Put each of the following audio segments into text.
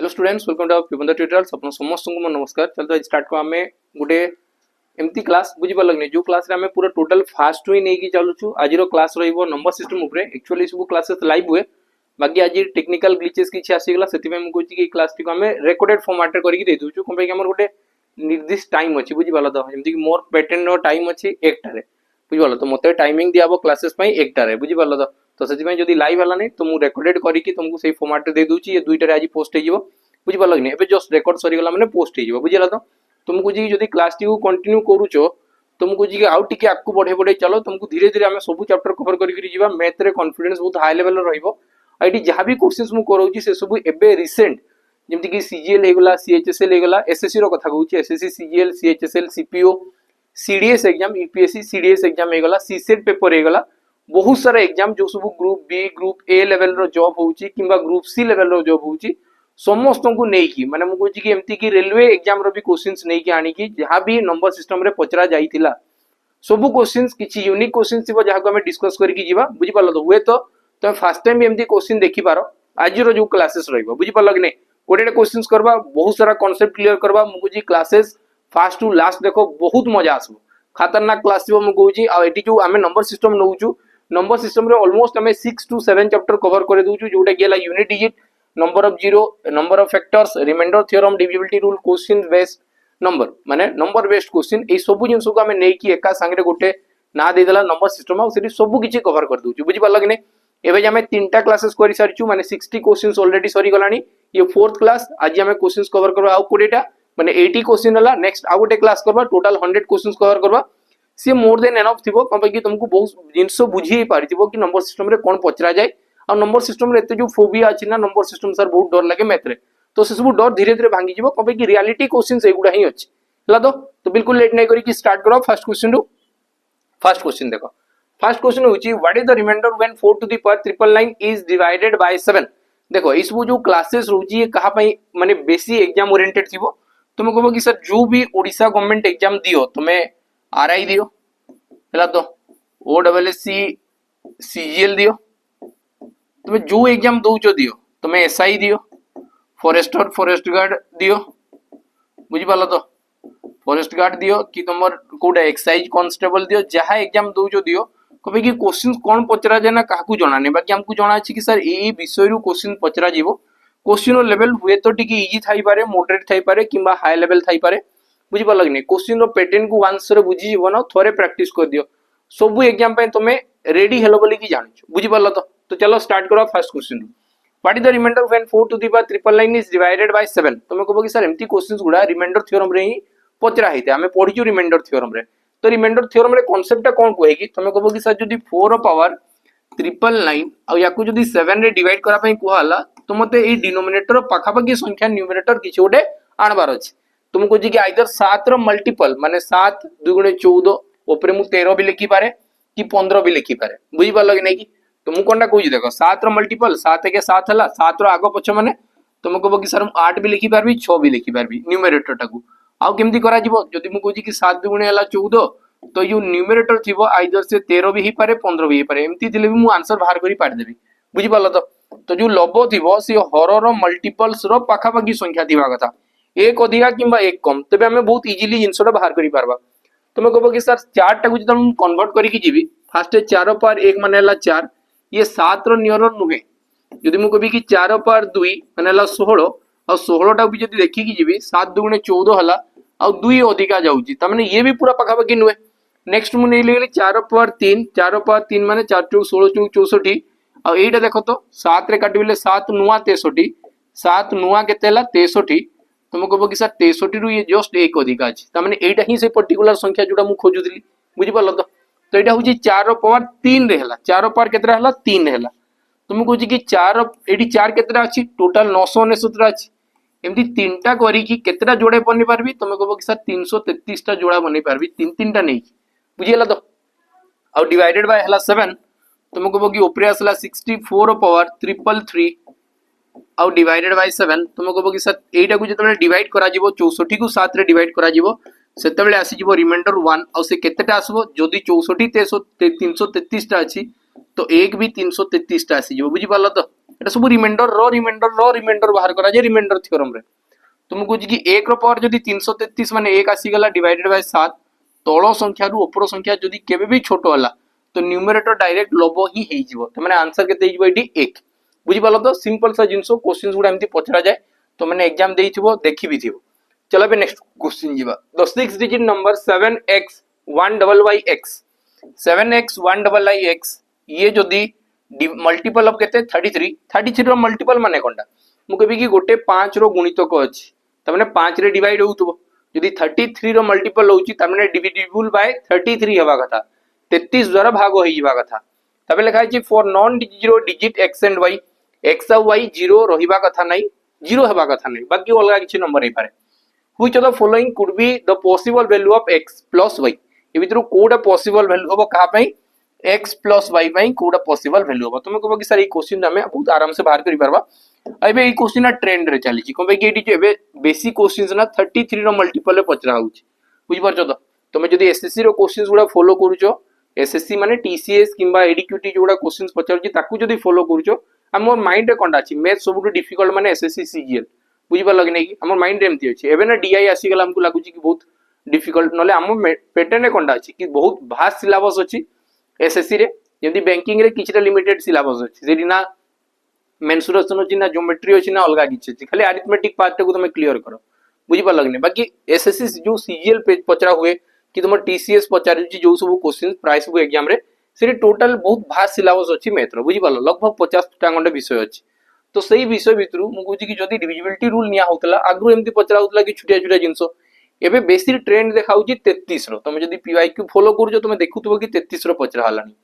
Hello students, welcome to our पिबंध tutorials. अपन समस्त को मोर नमस्कार। चलतो आज स्टार्ट को आमे गुटे एमती क्लास बुझी पालगने जो क्लास रे आमे पूरा टोटल फास्ट वे नै की चालुछु। आज रो क्लास रहिबो नंबर सिस्टम ऊपर। एक्चुअली सब क्लासेस लाइव हुए, बाकी आज टेक्निकल ग्लिचेस किछि आसी गेला, सेति में हम कहछि कि क्लास टी को आमे रेकॉर्डेड फॉर्मेट रे करि दे दोछु। कंपे कि हमर गुटे निर्दिष्ट टाइम अछि बुझी पालो। तो जेमति कि मोर पैटर्न रो टाइम अछि 1 टा रे बुझी पालो। तो मते टाइमिंग दियाबो क्लासेस पई 1 टा रे बुझी पालो। तो सेति में जदी लाइव हला नै तो मु रेकॉर्डेड करि कि तुमको सेही फॉर्मेट रे दे दोछि। ये 2 टा रे आज पोस्ट हे जिवो बुझी पाल कि एबे जस्ट रेकॉर्ड सरी गला माने पोस्ट हो बुझेगा। तो तुमको जी जदी क्लास टी को कंटिन्यू करूचो तुमको जी आउ टिके आकु बढ़े बढ़े चलो तुमको धीरे धीरे आमे सब चैप्टर कवर करी जीवा। मैथ रे कॉन्फिडेंस बहुत हाई लेवल रहइबो। आइडी जहां भी क्वेश्चंस मु करौची से सब एबे रिसेंट जेमति कि सीजीएल हे गला, सीएचएसएल हे गला, एसएससी रो कथा कहूची, SSC CGL CHSL CPO CDS exam UPSC CDS exam हे गला, सीसेट पेपर हे गला, बहुत सारा एग्जाम जो सब group B group A level रो जॉब होउची किंबा ग्रुप सी लेवल रो जॉब होउची समस्त को नहीं की माने मु कहछि कि एमती कि रेलवे एग्जाम रो भी क्वेश्चंस नहीं की आनी की जहां भी नंबर सिस्टम रे पचरा जाईतिला सब क्वेश्चंस किछि यूनिक क्वेश्चंस थिबो जहां को हम डिस्कस करके जीवा बुझी पालो। तो हुए तो तुम फर्स्ट टाइम एमती क्वेश्चन देखि पारो आज रो जो क्लासेस रहइबो बुझी पालो कि नै। कोडेड क्वेश्चंस करबा, बहुत सारा कांसेप्ट क्लियर करबा। मु कहछि क्लासेस फर्स्ट टू लास्ट देखो बहुत मजा आसबो, खतरनाक क्लास थिबो। मु कहछि आ एटी जो हमें नंबर सिस्टम नउचु, नंबर सिस्टम रे ऑलमोस्ट हमें 6 to 7 चैप्टर कवर करे दोचु, जोटा गेला unit digit, number of zero, number of factors, remainder theorem, divisibility rule, question based number माने नंबर बेस्ड क्वेश्चन। ए सब जिंस को हमें नै की एका संगे गोटे ना दे देला नंबर सिस्टम आ सेठी सब किछि कवर कर दोचु बुझि पाला कि नै। एबे जे हमें 3टा क्लासेस करि सारिचु माने 60 क्वेश्चंस ऑलरेडी सरी गलानी। ये फोर्थ क्लास आज हमें क्वेश्चंस कवर करबा आ 20टा माने 80 क्वेश्चन हला। नेक्स्ट आ गोटे क्लास करबा टोटल 100 क्वेश्चंस कवर करबा। से मोर देन एनफ थिबो कंपे कि तुमको बहुत जिंस बुझी पारिथिबो कि नंबर सिस्टम रे कोन पचरा जाय। आ नंबर सिस्टम रे एते जो फोबिया अछि ना नंबर सिस्टम सर बहुत डर लागे मैथ रे, तो से सब डर धीरे धीरे भांगी जीवो कंपे कि रियलिटी क्वेश्चंस एगुडा ही अछि हला। तो बिल्कुल लेट नै करी कि स्टार्ट करो फर्स्ट क्वेश्चन टू। फर्स्ट क्वेश्चन देखो, फर्स्ट क्वेश्चन होची what is the remainder when 4 to the power 999 is divided by 7। देखो इस वो जो क्लासेस रोची ये कहा पई माने बेसी एग्जाम ओरिएंटेड थिबो। तुम कहबो कि सर जो भी ओडिसा गवर्नमेंट एग्जाम दियो तुमे आरआई दियो हला, तो ओडब्ल्यूएससी सीजीएल दियो, तुम्हें जो एग्जाम दौच दियो, तुम्हें एसआई दियो, फॉरेस्टर फॉरेस्ट गार्ड दियो बुझी पालो। तो फॉरेस्ट गार्ड दियो कि तुम कोडा एक्साइज कांस्टेबल दियो, जहां एग्जाम दौच दियो कबे कि क्वेश्चन कोन पचरा जाय ना काकू जणा नै। बाकी हमकु जणा अछि कि सर ए विषय रु क्वेश्चन पचरा जीवो। क्वेश्चन लेवल हुए तो टिके इजी थाई पारे, मॉडरेट थाई पारे किंबा हाई लेवल थाई पारे बुझी पालो कि नै। क्वेश्चन रो पैटर्न को वंस रे बुझी जीवो ना, थोरे प्रैक्टिस कर दियो सब एग्जाम पे तुमे रेडी हेलो बोली कि जानिछु बुझी पालो। तो चलो स्टार्ट करो first question. What is the remainder when 4 to the power 999 is divided by 7। तुम कहबो कि सर एम्ति क्वेश्चंस गुडा रिमाइंडर थ्योरम रे ही पचरा हिते हमें पढिचु रिमाइंडर थ्योरम रे। तो रिमाइंडर थ्योरम रे कांसेप्ट कोन कोहे कि तुम कहबो कि सर जदी 4 रो पावर 999 आ याकू जदी 7 रे डिवाइड करा पई कोहाला तो मते ए डिनोमिनेटर पाखा पाखी संख्या न्यूमरेटर किछि ओडे आनबार अछि। तुम कहछि कि आइदर 7 रो मल्टीपल माने 7 2 गुणे 14 ऊपर मु 13 भी लिखि पारे कि 15 भी लिखि पारे बुझी पालो कि नै कि। तो मु कोनटा कहछि देखो 7 रो मल्टीपल 7 के 7 हला, 7 रो आगो पछ माने तुम कहबो कि सर 8 भी लिखि पारबी 6 भी लिखि पारबी न्यूमरेटर टाकू। आउ केमती करा जिवो जदी मु कहछि कि 7 2 गुणे हला 14 तो यो न्यूमरेटर थिबो आइदर से 13 भी ही पारे 15 भी ही पारे। एमती दिले भी मु आंसर बाहर करी पार देबी बुझी पालो। तो जो लबो थिबो से हर रो मल्टीपल्स रो पाखा पाखी संख्या थिबा कथा, एक अधिका किंबा एक कम, तबे हमें बहुत इजीली जिंसटा बाहर करी पारबा। तुम कहबो कि सर 4 टाकू जदि हम कन्वर्ट करी कि जीवी फास्ट 4 पावर 1 माने हला 4, ये 7 रो नियर नुहे। जदि मु कहबी कि 4 पावर 2 माने हला 16 और 16 टा भी जदि देखि कि जीवी 7 2 गुणे 14 हला और 2 अधिका जाउची त माने ये भी पूरा पाखा पाखी नुहे। नेक्स्ट मु नै लेले 4 पावर 3 माने 4 2 16 2 64 और एटा देखो तो 7 रे काटिबले 7 नुआ 63, 7 नुआ केते हला 63। तुम कहबो कि सर 63 रु ये जस्ट एक अधिका अछि त माने एटा ही से पर्टिकुलर संख्या जोटा मु खोजुदिली बुझि पालो। तो एटा होची 4 पावर 3 रे हला, 4 पावर केतरा हला 3 हला। तुम कहछि कि 4 एडी 4 केतरा अछि टोटल 969 अछि। एमती 3टा करी कि केतरा जोड़े बनि पारबी तुम कहबो कि सर 333 टा जोड़ा बनि पारबी 3 टा नै बुझियला। तो आ डिवाइडेड बाय हला 7 तुम कहबो कि ऊपर आसला 64 पावर 333 आउ डिवाइडेड बाय 7 तुम कहबो कि सर एटा को जतले डिवाइड करा जिवो 64 को 7 रे डिवाइड करा जिवो सेतेबेले आसी जिवो रिमाइंडर 1 आउ से केतेटा आसबो जदी 64 333 टा अछि तो एक भी 333 टा आसी जिवो बुझि पालो। तो एटा सब रिमाइंडर बाहर करा जे रिमाइंडर थ्योरम रे तुमको कहूँ कि 1 रो पावर जदी 333 माने 1 आसी गला डिवाइडेड बाय 7 तळ संख्या रु ऊपर संख्या जदी केबे भी छोटो हला तो न्यूमरेटर डायरेक्ट लबो ही हेइ जिवो त माने आंसर केते हिजबो एटी 1 बुझी पालो तो सिंपल सा जिंसो क्वेश्चंस गुडा एमती पचरा जाय तो माने एग्जाम देइथिबो देखि भी थिबो चलो बे नेक्स्ट क्वेश्चन जीवा the 6 digit number 7x 1yy x 7x 1yy x ये जदी मल्टीपल ऑफ केते 33 रो मल्टीपल माने कोनटा मु कहबी कि गोटे 5 रो गुणितक अछि त माने 5 रे डिवाइड होउतबो यदि 33 रो मल्टीपल होउची त माने डिविजिबल बाय 33 हेबा कथा 33 द्वारा भाग होई जिबा कथा तबे लिखा है for non zero digit x and y x और y जीरो रहिबा कथा नै जीरो हेबा कथा नै बाकी अलगा किछि नंबर हे पारे which of the following could be the possible value of x plus y ए भितरु कोडा पॉसिबल वैल्यू होबो कहा पई x प्लस y पई कोडा पॉसिबल वैल्यू होबो तुम कहबो कि सर ई क्वेश्चन हमें बहुत आराम से बाहर करि परबा एबे ई क्वेश्चन ना ट्रेंड रे चली छि कोबे कि एटी एबे बेसिक क्वेश्चंस ना 33 रो मल्टीपल रे पचरा होउछि बुझि परछो तो तुम जदी एसएससी रो क्वेश्चंस गुडा फॉलो करूछो एसएससी माने टीसीएस किंबा एडीक्यूटी जोडा क्वेश्चंस पचरछि ताकू जदी फॉलो करूछो हमर माइंड रे कोनडा अछि मैथ सबुटु डिफिकल्ट माने एसएससी सीजीएल बुझि पर लगे नै कि हमर माइंड रे एमती अछि एबे ना डीआई आसी गेला हमकु लागुछि कि बहुत डिफिकल्ट नले हम पैटर्न रे कोनडा अछि कि बहुत भास्ट सिलेबस अछि एसएससी रे यदि बैंकिंग रे किछटा लिमिटेड सिलेबस अछि जेडी ना मेंसुरेशन अछि ना ज्योमेट्री अछि ना अलगा किछ अछि खाली अरिथमेटिक पार्ट को तुम क्लियर करो बुझि पर लगने बाकी एसएससी जो सीजीएल पेज पचरा हुए कि तुम टीसीएस पचारि जो सब क्वेश्चन प्राइस बुक एग्जाम रे से टोटल बहुत भास्ट सिलेबस अछि मैथ रो बुझि पालो लगभग 50 टा खंडे विषय अछि तो सही विषय भितरु मु कहूची कि जदी डिविजिबिलिटी रूल निया होतला आगु एमती पचरा होतला कि छुटिया छुटिया जिंसो एबे बेसी ट्रेंड देखाउची 33 रो तुम जदी पीवाईक्यू फॉलो करूजो तुम देखुतबो कि 33 रो पचरा हलानी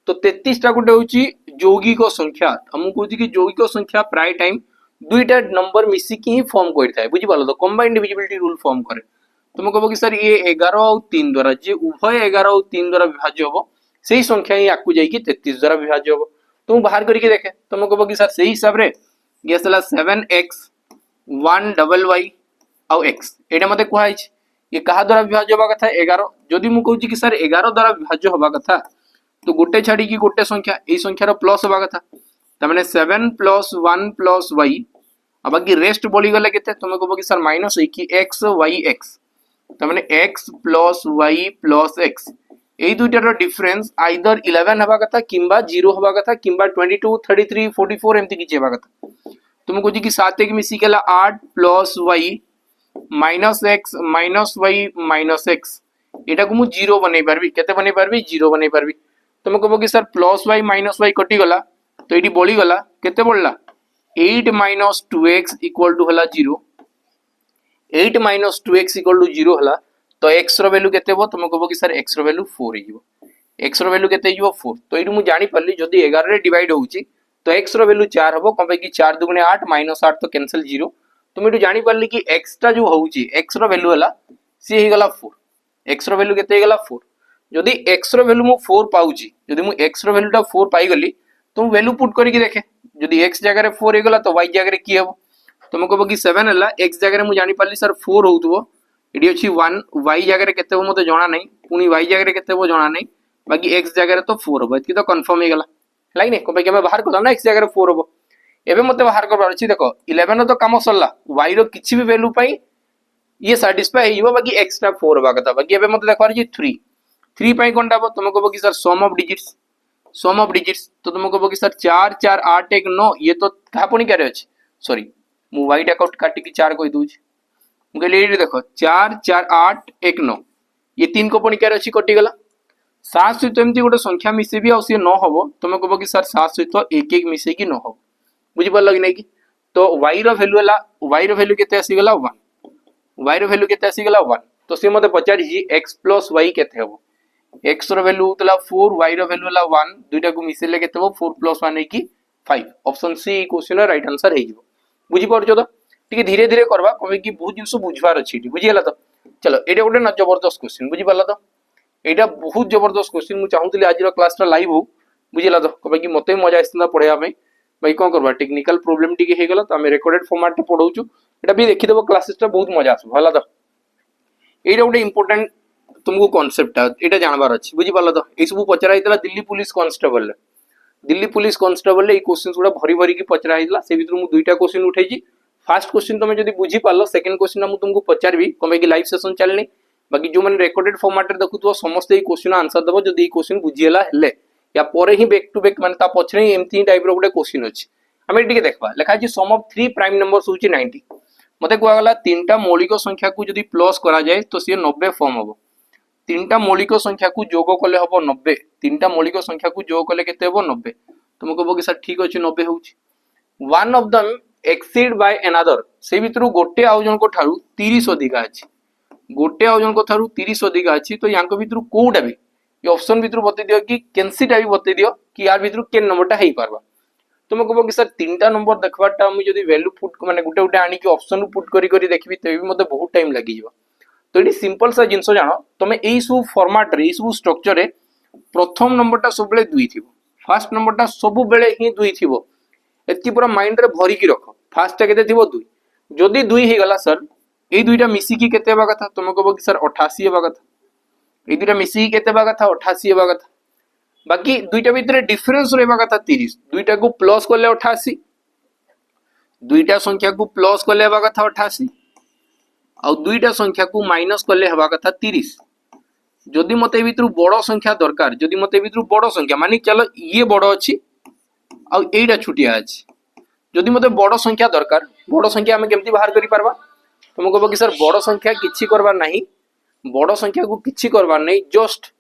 तो 33 टा गुटे होची यौगिक संख्या हम कहूची कि यौगिक संख्या प्राय टाइम दुईटा नंबर मिसी की ही फॉर्म करथाय बुझि पालो तो कंबाइंड डिविजिबिलिटी रूल फॉर्म करे तुम कहबो कि सर ये 11 और 3 द्वारा जे उभय 11 और 3 द्वारा विभाज्य होबो सेही संख्या ही आकु जाई कि 33 द्वारा विभाज्य होबो तुम बाहर करके देखे तुम कहबो कि सर सेही हिसाब रे ये सला 7x 1yy और x एटा मते कहै छै ये कहा द्वारा विभाज्य होबा कथा 11 जदी मु कहूची कि सर 11 द्वारा विभाज्य होबा कथा तो गोटे छाड़ी की गोटे संख्या ए संख्यार प्लस होबा कथा त माने 7 प्लस 1 प्लस y अब बाकी रेस्ट बोली गले केते तुम कहबो कि सर माइनस होई कि x y x त माने x plus y plus x এই দুইটার ডিফারেন্স আইদার 11 হবা কথা কিংবা 0 হবা কথা কিংবা 22 33 44 এমতি কিছু হবা কথা তুমি কইছি কি 7 এক মিশি গেলা 8 plus y minus x minus y minus x এটাকু মু 0 বনাই পারবি কেতে বনাই পারবি 0 বনাই পারবি তুমি কইবো কি sir plus y minus y কটি গলা তো এটি বলি গলা কেতে বললা 8 মাইনাস 2x ইকুয়াল টু হলা 0 8 माइनस 2x इक्वल टू 0 हला तो x रो वैल्यू केते हो तुम कहबो कि सर x रो वैल्यू 4 हे जिवो x रो वैल्यू केते जिवो 4 तो एडू मु जानि परली जदी 11 रे डिवाइड होउची तो x रो वैल्यू 4 हबो कबे कि 4 दुगुने 8 माइनस 8 तो कैंसिल 0 तुम एडू जानि परली कि x टा जो होउची x रो वैल्यू हला सी हे गला 4 x रो वैल्यू केते हे गला 4 जदी x रो वैल्यू मु 4 पाउची जदी मु x रो वैल्यू टा 4 पाई गली तुम वैल्यू पुट करके देखे जदी x जगह रे 4 हे गला तो y जगह रे की हबो तुम कहबो कि 7 हला x जगह रे मु जानि परली सर 4 होउतबो एडी अछि 1 y जगह रे केते हो मते जणा नै पुनी y जगह रे केते हो जणा नै बाकी x जगह रे तो 4 हो एतकी तो कंफर्म हे गला लाइक नै कोबे के बाहर करला ना x जगह रे 4 हो एबे मते बाहर करबार अछि देखो 11 तो काम सरला y रो किछि भी वैल्यू पाई ये सैटिस्फाई हेइबो बाकी x टा 4 होबा कथा बाकी एबे मते देखबार अछि 3 पाई कोनटा हो तुम कहबो कि सर सम ऑफ डिजिट्स तो तुम कहबो कि सर 4 4 8 1 9 ये तो कहा पुनी करे अछि सॉरी मु y टा काटी कि 4 कहि दूची मुझे देखो 4 4 8 1 9 ये 3 को पुणी क्या अच्छी कटी गला 7 सहित एमती गोटे संख्या मिसेबी आ सी 9 हम तुम कह कि सर 7 सहित 1 1 मिसे कि 9 हम बुझी पार कि नहीं कि तो y रो वैल्यू हला y रो वैल्यू केते आसी गला 1 y रो वैल्यू केते आसी गला 1 तो से मते पचारि जी x + y केते हबो x रो वैल्यू होतला 4 y रो वैल्यू हला 1 दुइटा को मिसेले केते हो 4 + 1 की 5 option C question right answer हे जिवो बुझी परछो तो ठीक धीरे धीरे करबा कबे कि बहुत जिंस बुझवार अछि बुझियला तो चलो एटा गोटे ना जबरदस्त क्वेश्चन बुझी पाला तो एटा बहुत जबरदस्त क्वेश्चन मु चाहूतली आज रो क्लास रा लाइव हो बुझियला तो कबे कि मते मजा आइसना पढिया में भाई कोन करबा टेक्निकल प्रॉब्लम टिके हे गेला तो हम रिकॉर्डेड फॉर्मेट रे पढौछु एटा भी देखि देबो क्लासेस रा बहुत मजा आसो हला तो एटा गोटे इंपोर्टेंट तुमको कांसेप्ट एटा जानबार अछि बुझी पाला तो ए सब पचरा हितला Delhi police constable Delhi police constable ये क्वेश्चन गुड़ा भरी भरी की पचरा होता से भर मुझे दुईटा क्वेश्चन उठाई। फास्ट क्वेश्चन तुम जब बुझी पार सेकेंड क्वेश्चन मुझे तुमको पचारि कम लाइव सेशन चलनी बाकी जो मैंने रेकर्डेड फॉर्मेट देखुव समस्त ये क्वेश्चन आंसर दब जब ये क्वेश्चन बुझीगला या पर ही बैक टू बैक माने पछरे ही एमती टाइप रो गोटे क्वेश्चन अछि हमें टिके देखबा लिखा अछि सम ऑफ 3 प्राइम नंबर्स होची 90 मते कहवा गला तीनटा मौलिक संख्या को यदि प्लस करा जाए तो सी 90 फॉर्म हबो तीनटा मौलिक संख्या को जोग कले हबो 90 तीनटा मौलिक संख्या को जोग कले केते हबो 90 तुम कहबो कि सर ठीक अछि 90 होची one of them exceed by another से भितरु गोटे आउ जन को ठारू 30 अधिका अछि गोटे आउ जन को ठारू 30 अधिका अछि तो यांको भितरु कोउटा भी ये ऑप्शन भितर बते दियो कि कैंसीटा भी बते दियो कि यार भितर केन नंबरटा हेई पारबा तुम कहबो कि सर तीनटा नंबर देखबाटा मु जदी वैल्यू पुट माने गुटे गुटे आनी कि ऑप्शन पुट करी करी देखबी तबे भी मते बहुत टाइम लागि जिवो तो एडी सिंपल सा जिंसो जानो तमे एई सब फॉर्मेट रे एई सब स्ट्रक्चर रे प्रथम नंबरटा सब बेले 2 थिबो फर्स्ट नंबरटा सब बेले ही 2 थिबो एतकी पूरा माइंड रे भरी की रखो फर्स्ट टा केते थिबो 2 जदी 2 हे गला सर एई दुईटा मिसी की केते हेबा कथा तुम कहबो कि सर 88 हेबा कथा ये दुईटा मिसी केते बा कथा 88 हेबा कथा बाकी दुईटा भितर डिफरेंस रहबा कथा 30 दुईटा को प्लस करले 88 दुईटा संख्या को प्लस करले हेबा कथा 88 आ दुईटा संख्या को माइनस करले हेबा कथा 30 जदि मते भितर बड़ संख्या दरकार जदि मते भितर बड़ संख्या माने चलो ये बड़ अछि आ एटा छुटिया अछि जदि मते बड़ संख्या दरकार बड़ संख्या हमें केमती बाहर करि परबा तुम कहबो कि सर बड़ संख्या किछि करबा नाही बड़ संख्या को किछि करबार नहीं जस्ट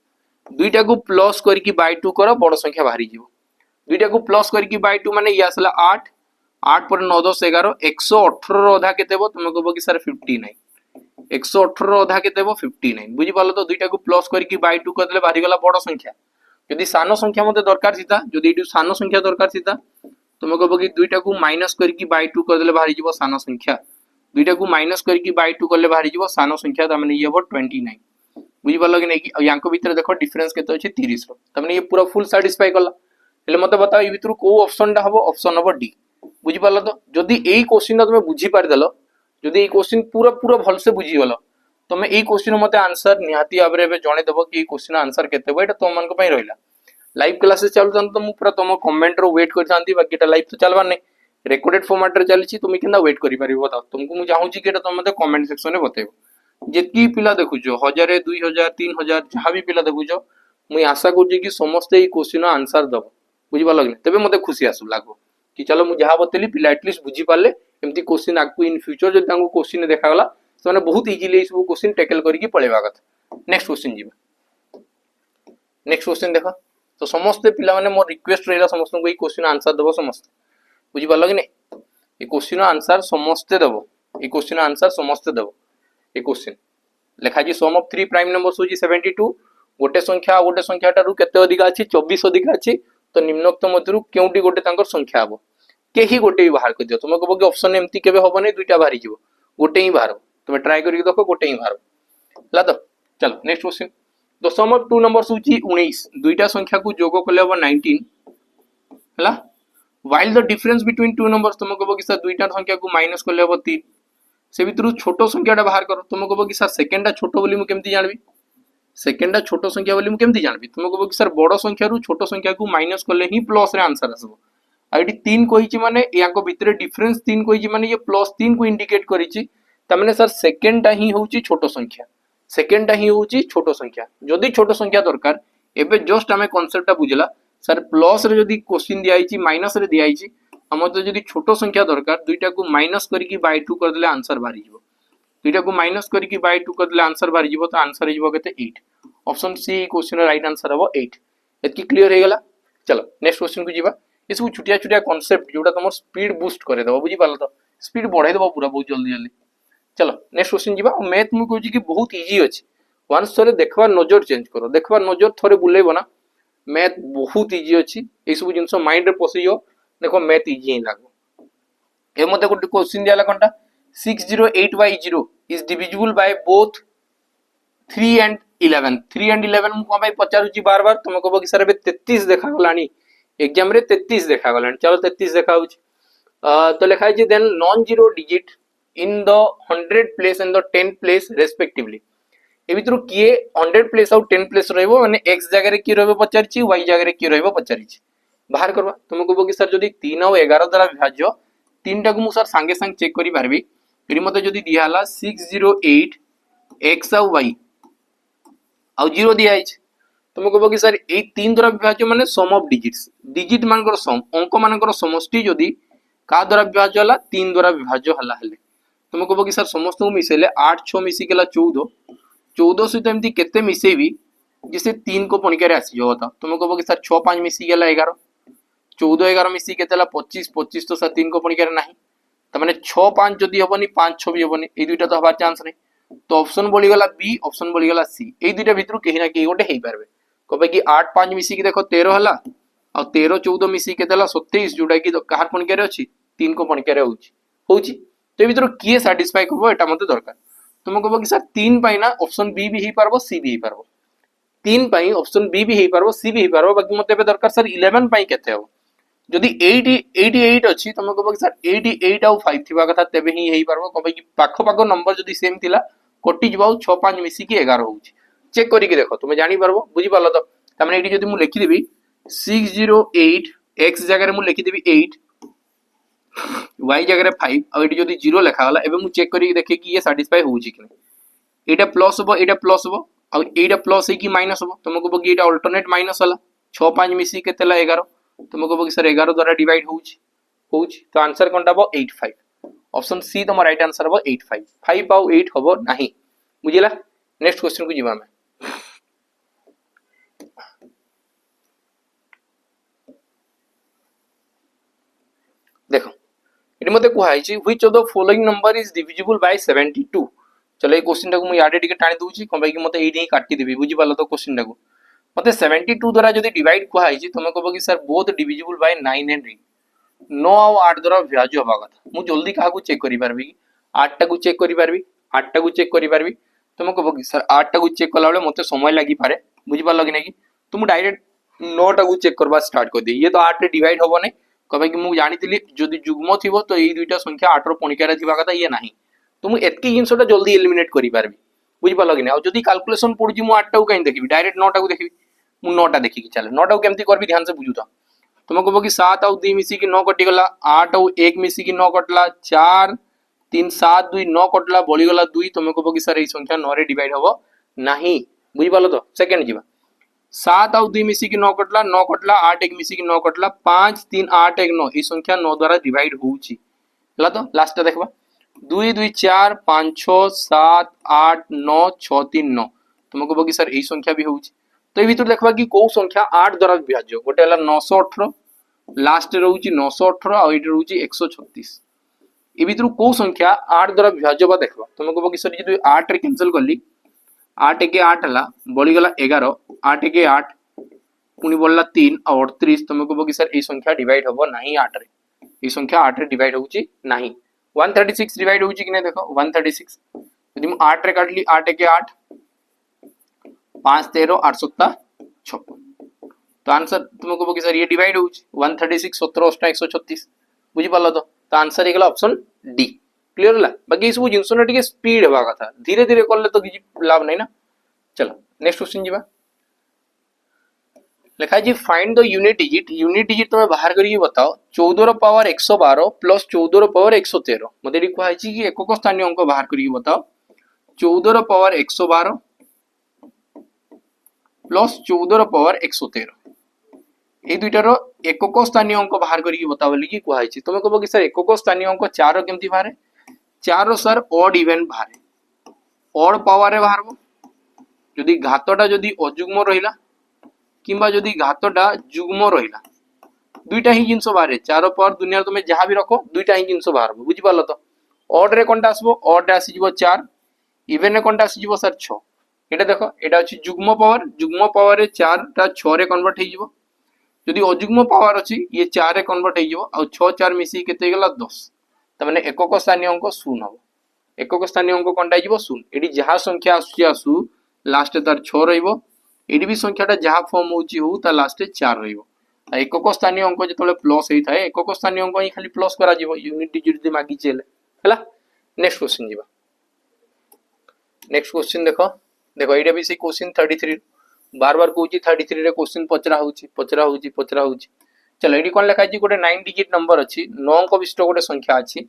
दुईटा को प्लस करके बाय 2 कर बड़ संख्या बाहरी जीवो दुईटा को प्लस करके बाय 2 माने ये आसला 8 8 पर 9 10 11 118 रो आधा केते हो तुम कहबो कि सर 59 118 रो आधा केते हो 59 बुझी पालो तो दुईटा को प्लस करके बाय 2 कर देले बाहरी गला बड़ संख्या यदि सानो संख्या मते दरकार थिता यदि एटू सानो संख्या दरकार थिता तुम कहबो कि दुईटा को माइनस करके बाय 2 कर देले बाहरी जीवो सानो संख्या दुईटा को माइनस करके बाय 2 करले बाहरी जीवो सानो संख्या त माने ये हो 29 बुझी पालो कि नहीं कि यांको भीतर देखो डिफरेंस केते अछि 30 रो त माने ये पूरा फुल सैटिस्फाई करला हेले मते बताओ ए भीतर को ऑप्शन टा हबो ऑप्शन नंबर डी बुझी पालो तो जदी एई क्वेश्चन तुम बुझी पार देलो जदी एई क्वेश्चन पूरा पूरा भल से बुझी गलो तुम एई क्वेश्चन मते आंसर निहाती आबरे बे जणे देबो कि क्वेश्चन आंसर केते हो एटा तुम मन को पई रहिला लाइव क्लासेस चालू तन तो मु पूरा तुम कमेंट रो वेट करथांती बाकी एटा लाइव तो चलबा नै रेकॉर्डेड फॉर्मेट रे चलीछि तुम केना वेट करि पारिबो बताओ तुमको मु चाहू छी कि एटा तुम मते कमेंट सेक्शन रे बतेबो जेतकी पिला देखुजो 1000 2000 3000 जहां भी पिला देखुजो मु आशा करू कि समस्त ए क्वेश्चन आंसर दबो बुझी पालो कि तबे मते खुशी आसु लागो कि चलो मु जहां बतेली पिला एटलीस्ट बुझी पाले एमती क्वेश्चन आकु इन फ्यूचर जदि तांको क्वेश्चन देखा गला तो माने बहुत इजीली सब क्वेश्चन टैकल करके पळेबा कथा नेक्स्ट क्वेश्चन जीवा नेक्स्ट क्वेश्चन देखो तो समस्त पिला माने मोर रिक्वेस्ट रहला समस्त को ए क्वेश्चन आंसर दबो समस्त बुझी पालो कि नहीं ए क्वेश्चन आंसर समस्त दबो ए क्वेश्चन आंसर समस्त दबो ए क्वेश्चन लिखा जी सम ऑफ 3 प्राइम नंबर्स होजी 72 गोटे संख्या टारू केते अधिक अछि 24 अधिक अछि तो निम्नोक्त मध्यरु केउटी गोटे तांकर संख्या हबो केही गोटे ही बाहर कर दियो तुम कहबो कि ऑप्शन एम्ति केबे हबो नै दुईटा बाहरी जीवो गोटे ही बाहर तुम ट्राई करिक देखो गोटे ही बाहर ला तो चलो next question the sum of 2 numbers होजी 19 दुईटा संख्या को जोग करले हबो 19 हला while the difference between two numbers तुम कहबो कि सर दुईटा संख्या को माइनस करले हबो 3 से भितरु छोटो संख्याटा बाहर करो तुम कहबो कि सर सेकंडटा छोटो बोली मु केमती जानबी सेकंडटा छोटो संख्या बोली मु केमती जानबी तुम कहबो कि सर बड़ संख्या रु छोटो संख्या को माइनस करले ही प्लस रे आंसर आसबो आइडी 3 कहिछि माने याको भितरे डिफरेंस 3 कहिछि माने ये प्लस 3 को इंडिकेट करिछि त माने सर सेकंडटा ही होउछि छोटो संख्या सेकंडटा ही होउछि छोटो संख्या जदी छोटो संख्या दरकार एबे जस्ट हमें कांसेप्टटा बुझला सर प्लस रे जदी क्वेश्चन दिया आइछि माइनस रे दिया आइछि हमर तो जदी छोटो संख्या दरकार दुईटा को माइनस करके बाय 2 कर देले आंसर बाहरी जीवो दुईटा को माइनस करके बाय 2 कर देले आंसर बाहरी जीवो तो आंसर जीवो केते 8 option C question right answer हबो 8 एतकी क्लियर हे गेला चलो नेक्स्ट क्वेश्चन को जीवा ये सब छुटिया छुटिया कांसेप्ट जोटा तुम स्पीड बूस्ट करे देबो बुझी पालो तो स्पीड बढ़ाई देबो पूरा बहुत जल्दी जल्दी चलो नेक्स्ट क्वेश्चन जीवा मैथ मु कहूची कि बहुत इजी अछि वंस थोरे देखबा नजर चेंज करो देखबा नजर थोरे बुलेइबो ना मैथ बहुत इजी अछि ए सब जिंस माइंड रे पसियो देखो मैथ इजी ही लागो ए मते गोटे क्वेश्चन दियाला कोनटा 608/0 is divisible by both 3 and 11 3 and 11 मु को भाई पचारुची बार बार तुम कहबो कि सर बे 33 देखा गलानी एग्जाम रे 33 देखा गलानी चलो 33 देखा होची तो लिखा है then non zero digit in the 100 place and the 10 place respectively ए भितर किए 100 प्लेस और 10 प्लेस रहइबो माने x जगह रे की रहइबो पचारिची y जगह रे की रहइबो पचारिची बाहर करवा तुमको कहबो कि सर जदी 3 और 11 द्वारा विभाज्य तीनटा को मु सर संगे संग चेक करि पारबी एटी मते जदी दिया हला 608 x और y और 0 दिया है तुमको कहबो कि सर ए 3 द्वारा विभाज्य माने सम ऑफ डिजिट्स डिजिट मानकर सम अंक मानकर समष्टि जदी का द्वारा विभाज्य हला 3 द्वारा विभाज्य हला हेले तुमको कहबो कि सर समस्त को मिसेले 8 6 मिसी गेला 14 14 सहित एमती केते मिसेबी जिसे 3 को पणिका रे आसी जो था तुमको कहबो कि सर 6 5 मिसी गेला 11 14 11 मिसी केतेला 25 25 तो सर 3 को पणिका रे नाही त माने 6 5 जदी हबनी 5 6 भी हबनी ए दुइटा तो हबार चांस नहीं तो ऑप्शन बोली गला बी ऑप्शन बोली गला सी ए दुइटा भितरु केही ना केही गोटे हेई पारबे कहबे कि 8 5 मिसी कि देखो 13 हला और 13 14 मिसी केतेला 27 जोडा कि कहार पणिका रे अछि 3 को पणिका रे होउची तो भितर किए सैटिस्फाई करबो एटा मते दरकार तुम कहबो कि सर 3 पाई ना ऑप्शन बी भी ही पारबो सी भी ही पारबो 3 पाई ऑप्शन बी भी ही पारबो सी भी ही पारबो बाकी मते बे दरकार सर 11 पाई केते हो जदी 88 अछि तुम कहबो कि सर 88 और 5 थिबा कथा तबे ही हेई पारबो कहबे कि पाखो पाखो नंबर जदी सेम थिला कटि जबाउ 6 5 मिसी कि 11 होउची चेक करी के देखो तुम जानि पारबो बुझी पालो तो त माने एटी जदी मु लिखि देबी 608 x जगह रे मु लिखि देबी 8 y जगह 5 और एटी जदी 0 लिखा होला एबे मु चेक करी देखे कि ये सैटिस्फाई होउची कि नहीं एटा प्लस हो और एटा प्लस है कि माइनस हो तुमको कहबो कि एटा अल्टरनेट माइनस होला 6 5 मिसी केतेला 11 तुमको कहबो कि सर 11 द्वारा डिवाइड होउची तो आंसर कोनटा बो 85 ऑप्शन सी तम राइट आंसर हबो 85 5 और 8 हबो नाही बुझिला नेक्स्ट क्वेश्चन को जीवा में देखो एटी मते कुहाई छी which of the following number is divisible bye 72 चलो ए क्वेश्चन टाको मु याडे टिके टाणी दूची कोन कि मते एडी काटी देबी बुझी पालो तो क्वेश्चन टाको मते 72 द्वारा जदी डिवाइड कुहाई छी तुम कहबो कि sir both divisible by 9 and 8 9 और 8 द्वारा विभाज्य होबा कथा मु जल्दी काहा को चेक करि पारबी 8 टा को चेक करि पारबी 8 टा को चेक करि पारबी तुम कहबो कि सर 8 टा को चेक कला बेले मते समय लागि पारे बुझी पालो कि नहीं तुम डायरेक्ट 9 टा को चेक करबा स्टार्ट कर दे ये तो 8 रे डिवाइड होबो नै कहबे कि मु जानितिली जदी जुग्म थिबो तो एई दुइटा संख्या 8 रो पणिका रे थिबा कथा ये नाही तो मु एतकी जिंसटा जल्दी एलिमिनेट करि पारबी बुझी पालो कि नै और जदी कैलकुलेशन पडुची मु 8 टा को काई देखिबी डायरेक्ट 9 टा को देखिबी मु 9 टा देखि कि चले 9 टा को केमती करबी ध्यान से बुझु तो तुम कहबो कि 7 और 2 मिसी कि 9 कटि गला 8 और 1 मिसी कि 9 कटला 4 3 7 2 9 कटला बळी गला 2 तुम कहबो कि सर एई संख्या 9 रे डिवाइड हबो नाही बुझी पालो तो सेकंड जीवा 7 और 2 मिसी कि 9 कटला 8 1 मिसी कि 9 कटला 5 3 8 1 9 ए संख्या 9 द्वारा डिवाइड होउची हला तो लास्ट देखबा 2 2 4 5 6 7 8 9 6 3 9 तुमको कहबो कि सर ए संख्या भी होउची तो ए भीतर देखबा कि को संख्या 8 द्वारा विभाज्य गोटे हला 918 लास्ट रहउची 918 और एटी रहउची 136 ए भीतर को संख्या 8 द्वारा विभाज्य बा देखबा तुमको कहबो कि सर जे 8 रे कैंसिल करली 8 के 8 हला बळी गला 11 8 के 8 पुनी बोलला 3 और 38 तुमको कहबो कि सर ए संख्या डिवाइड हबो नाही 8 रे ए संख्या 8 रे डिवाइड होउची नाही 136 डिवाइड होउची कि नै देखो 136 यदि हम 8 रे काटली 8 के 8 5 13 8 7 56 तो आंसर तुमको कहबो कि सर ये डिवाइड होउची 136 17 8 136 बुझी पालो तो आंसर हे गेला ऑप्शन डी क्लियर होला बाकी सब जिंस ना टिके स्पीड हेबा कथा धीरे धीरे करले तो किछि लाभ नै ना चलो नेक्स्ट क्वेश्चन जीवा लिखा जी फाइंड द यूनिट डिजिट तुम बाहर करी बताओ 14 रो पावर 112 प्लस 14 रो पावर 113 मते डी कहै छी कि एकक स्थानीय अंक बाहर करी बताओ 14 रो पावर 112 प्लस 14 रो पावर 113 ए दुइटा रो एकक स्थानीय अंक बाहर करी बताओ बोली कि कहै छी तुम कहबो कि सर एकक स्थानीय अंक 4 रो केमती बाहर 4 रो सर ऑड इवन बाहर ऑड पावर रे बाहरबो जदी घातटा जदी अजुग्म रहिला किंबा जदी घातटा जुग्म रहिला दुईटा ही जिंस बाहर 4 पावर दुनिया तुम जहां भी रखो दुईटा ही जिंस बाहर बुझी पालो तो ऑड रे कोनटा आसबो ऑड रे आसी जीवो 4 इवन रे कोनटा आसी जीवो सर 6 एटा देखो एटा अछि जुग्म पावर रे 4 टा 6 रे कन्वर्ट हे जीवो जदी अजुग्म पावर अछि ये 4 रे कन्वर्ट हे जीवो आ 6 4 मिसी केते गेला 10 त माने एकक स्थानीय अंक 0 हबो एकक स्थानीय अंक कोनटा जीवो 0 एडी जहां संख्या आसु लास्ट तार 6 रहिबो एडी भी संख्याटा जहां फॉर्म होची हो ता लास्ट 4 रहिबो एकक स्थानीय अंक जेतले प्लस हेई थाए एकक स्थानीय अंक ही खाली प्लस करा जीवो यूनिट डिजिट दे मागी चले हला नेक्स्ट क्वेश्चन जीवा नेक्स्ट क्वेश्चन देखो देखो एटा भी से क्वेश्चन 33 बार बार कहूची 33 रे क्वेश्चन पचरा होची चलो ये कौन लिखा है गोटे 9 डिजिट नंबर अच्छी 9 अंक विशिष्ट गोटे संख्या अच्छी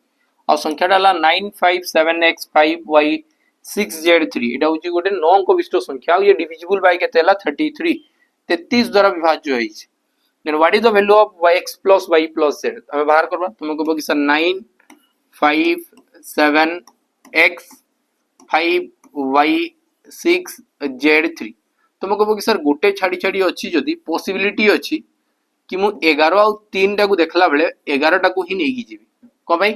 और संख्याटा है 957x5y6z3 एटा होची गोटे 9 अंक विशिष्ट संख्या और ये डिविजिबल बाय केते हला 33 33 द्वारा विभाज्य होईछि then what is the value of x plus y plus z हमें बाहर करबा तुमको कहबो कि सर 9 5 7 x 5 y 6 z3 तुमको कहबो कि सर गोटे छाड़ी छाड़ी अच्छी जदी पॉसिबिलिटी अच्छी कि मु 11 आउ 3 टा को देखला बेले 11 टा को ही नेकी जीवी को भाई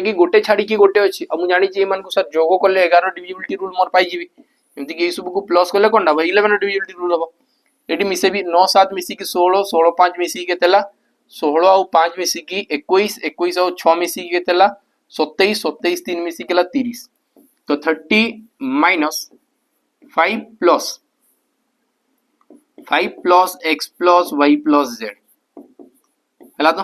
कि गोटे छाड़ी की गोटे अच्छी अब मु जानि छी एमान को सर जोगो करले 11 डिविजिबिलिटी रूल मोर पाई जीवी एमति कि सब को प्लस करले कोनडा भाई 11 डिविजिबिलिटी रूल हबो एटी मिसे भी 9 7 मिसी की 16 16 5 मिसी के तेला 16 आउ 5 मिसी की 21 21 आउ 6 मिसी के तेला 27 27 3 मिसी केला 30 तो 30 minus 5 plus x plus y plus z है तो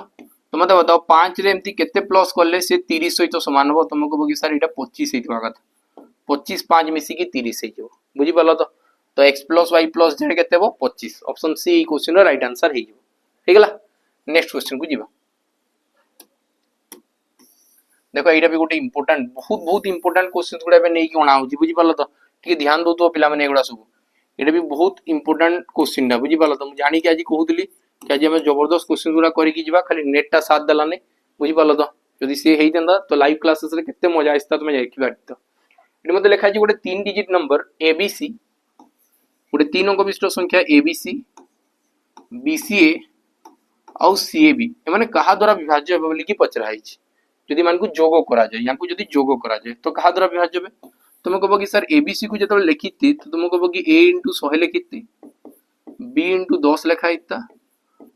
मत बताओ 5 रे एमती केते प्लस करले से 30 सहित समान हो तुमको बगी सर एटा 25 हेतवा कथा 25 5 मिसी की 30 हे जो बुझी पालो तो x plus y plus z केते हो 25 option C question row right answer हे जो ठीक है नेक्स्ट क्वेश्चन को जीवा देखो एटा भी गोटे इंपोर्टेंट बहुत इंपोर्टेंट क्वेश्चन गुडा बे नै कि ओना होजी बुझी पालो तो ठीक ध्यान दो तो पिला माने एगुडा सब एटा भी बहुत इंपोर्टेंट क्वेश्चन दा बुझी पालो तो जानी कि आज कहूतली कि आज हम जबरदस्त क्वेश्चन गुडा करी कि जीवा खाली नेट टा साथ दलाने बुझी पालो तो यदि से हेई जंदा तो लाइव क्लासेस रे केते मजा आइस्ता तुम देखि बात एटा मते लिखा जी गोटे 3 डिजिट नंबर abc गोटे 3 अंक विशिष्ट संख्या abc bca और cab ए माने कहा द्वारा विभाज्य होबे बोली कि पचरा आइछि यदि मान को जोगो करा जाय याकू यदि जोगो करा जाय तो कहा द्वारा विभाज्य होबे तुम कहबो कि सर abc को जतले लिखिति तो तुम कहबो कि a * 100 लिखिति b * 10 लिखा इता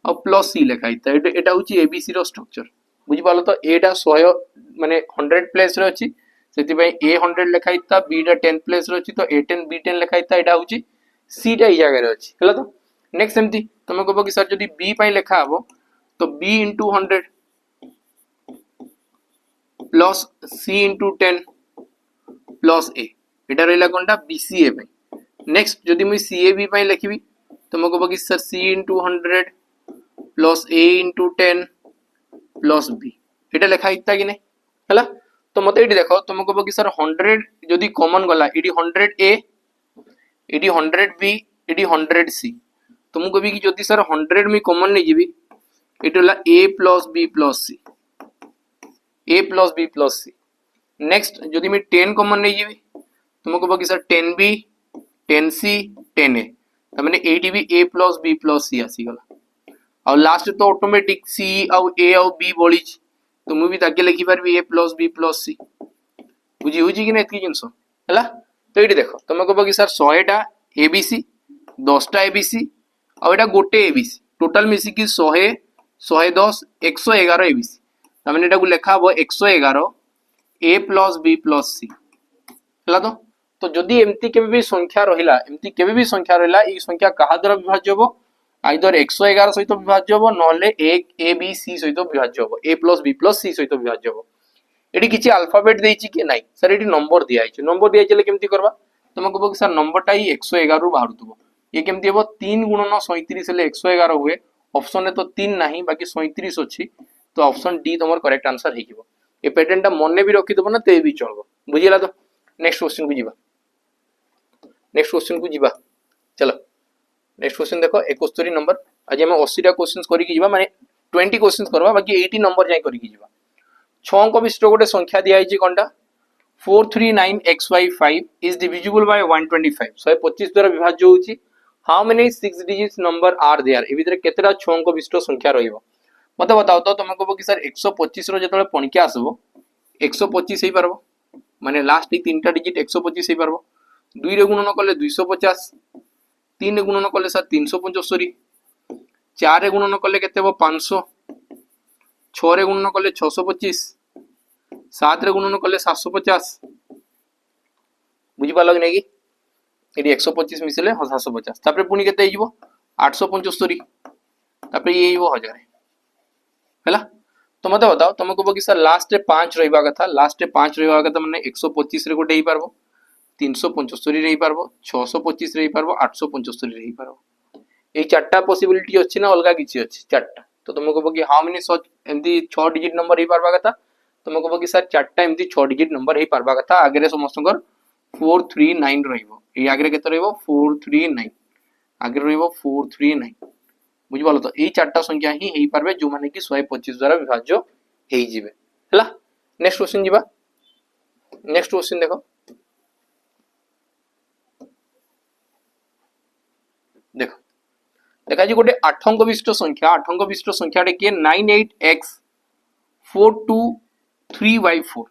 और प्लस c लिखा इता एटा होची abc रो स्ट्रक्चर बुझी पालो तो a टा 100 माने 100 प्लेस रे अछि सेति भाई a 100 लिखा इता b टा 10 प्लेस रे अछि तो a10 b10 लिखा इता एटा होची c टा ई जगह रे अछि हला तो नेक्स्ट एमती तुम कहबो कि सर जदी b पाई लिखा हबो तो b * 100 plus c * 10 plus a एटा रहला कोनटा bca पे नेक्स्ट जदी मुई cab पाई लिखिबी तुम कहबो कि sir c * 100 plus a * 10 plus b एटा लिखा इता कि नै हला तो मते एटी देखो तुम कहबो कि सर 100 जदी कॉमन गला eighty 100 a eighty 100 b eighty 100 c तुम कहबी कि जदी सर 100 मी कॉमन नै जीबी एटी होला a plus b plus c a plus b plus c next जदी मी 10 कॉमन नै जीबी तुम कहबो कि सर 10b 10c 10a त माने एटी भी a plus b plus c आसी गला और लास्ट तो ऑटोमेटिक c और a और b बोली तो मु भी ताके लिखि परबी a plus b plus c बुझी होजी कि नै एतकी जिंसो हला तो एटी देखो तुम कहबो कि सर 100 टा abc 10 टा abc और एटा गोटे abc टोटल मिसी कि 100 110 111 abc त माने एटा को लेखा हबो 111 a plus b plus c हला तो जदी एमती केबे भी संख्या रहिला ई संख्या कहा द्वारा विभाज्य होबो आइदर 111 सहित विभाज्य होबो नले एक a b c सहित विभाज्य होबो a plus b plus c सहित विभाज्य होबो एडी किछि अल्फाबेट देइछि कि नै सर एडी नंबर दिया आइछि नंबर दिया चले केमती करबा तुम कहबो कि सर नंबरटा ही 111 रु बाहरुतबो ये केमती हेबो 3 गुणन 37 ले 111 हुए ऑप्शन में तो 3 नाही बाकी 37 अछि तो ऑप्शन डी तमर करेक्ट आंसर हे जिवो ए पैटर्न टा मने भी रखि दबो ना ते भी चलबो बुझिला तो नेक्स्ट क्वेश्चन को जीवा चलो नेक्स्ट क्वेश्चन देखो 71 नंबर आज हम 80 टा क्वेश्चंस करी कि जीवा माने 20 क्वेश्चंस करबा बाकी 80 नंबर जाय करी कि जीवा 6 अंक विशिष्ट गोटे संख्या दिया आइछि कोनटा 439xy5 इज डिविजिबल बाय 125 125 द्वारा विभाज्य होछि how many 6 digits number are there ए भीतर केतेटा 6 अंक विशिष्ट संख्या रहिबो मते बताओ तो तुम कहबो कि सर 125 रो जतले पणके आसबो 125 हे परबो माने लास्ट ई तीनटा डिजिट 125 हे परबो 2 रे गुणन करले 250 3 रे गुणन करले सर 375 4 रे गुणन करले केते हो 500 6 रे गुणन करले 625 7 रे गुणन करले 750 बुझी पालो कि नै कि एडी 125 मिसले 750 तापर पुनी केते हिजबो 875 तापर ये हिजबो 1000 हैला तो मते बताओ तुम कहबो कि सर लास्ट रे 5 रहिबा कथा माने 125 रे गोटे ही पारबो 375 रही पारबो 625 रही पारबो 875 रही पारबो ए चारटा पॉसिबिलिटी अछि ना अलगा किछि अछि चारटा तो तुमको कहबो कि हाउ मेनी सच एमती 6 डिजिट नंबर हे पारबा कथा तुमको कहबो कि सर 4टा एमती 6 डिजिट नंबर हे पारबा कथा आगे समस्तकर 439 रहिबो ए आगे केते रहिबो 439 आगे रहिबो 439 बुझि पालो तो ए 4टा संख्या ही हेई पारबे जो माने कि 125 द्वारा विभाज्य हेई जिवे हला। नेक्स्ट क्वेश्चन जिबा नेक्स्ट क्वेश्चन देखो देखो देखा जी गोटे 8 अंक विशिष्ट संख्या के 98x 423y4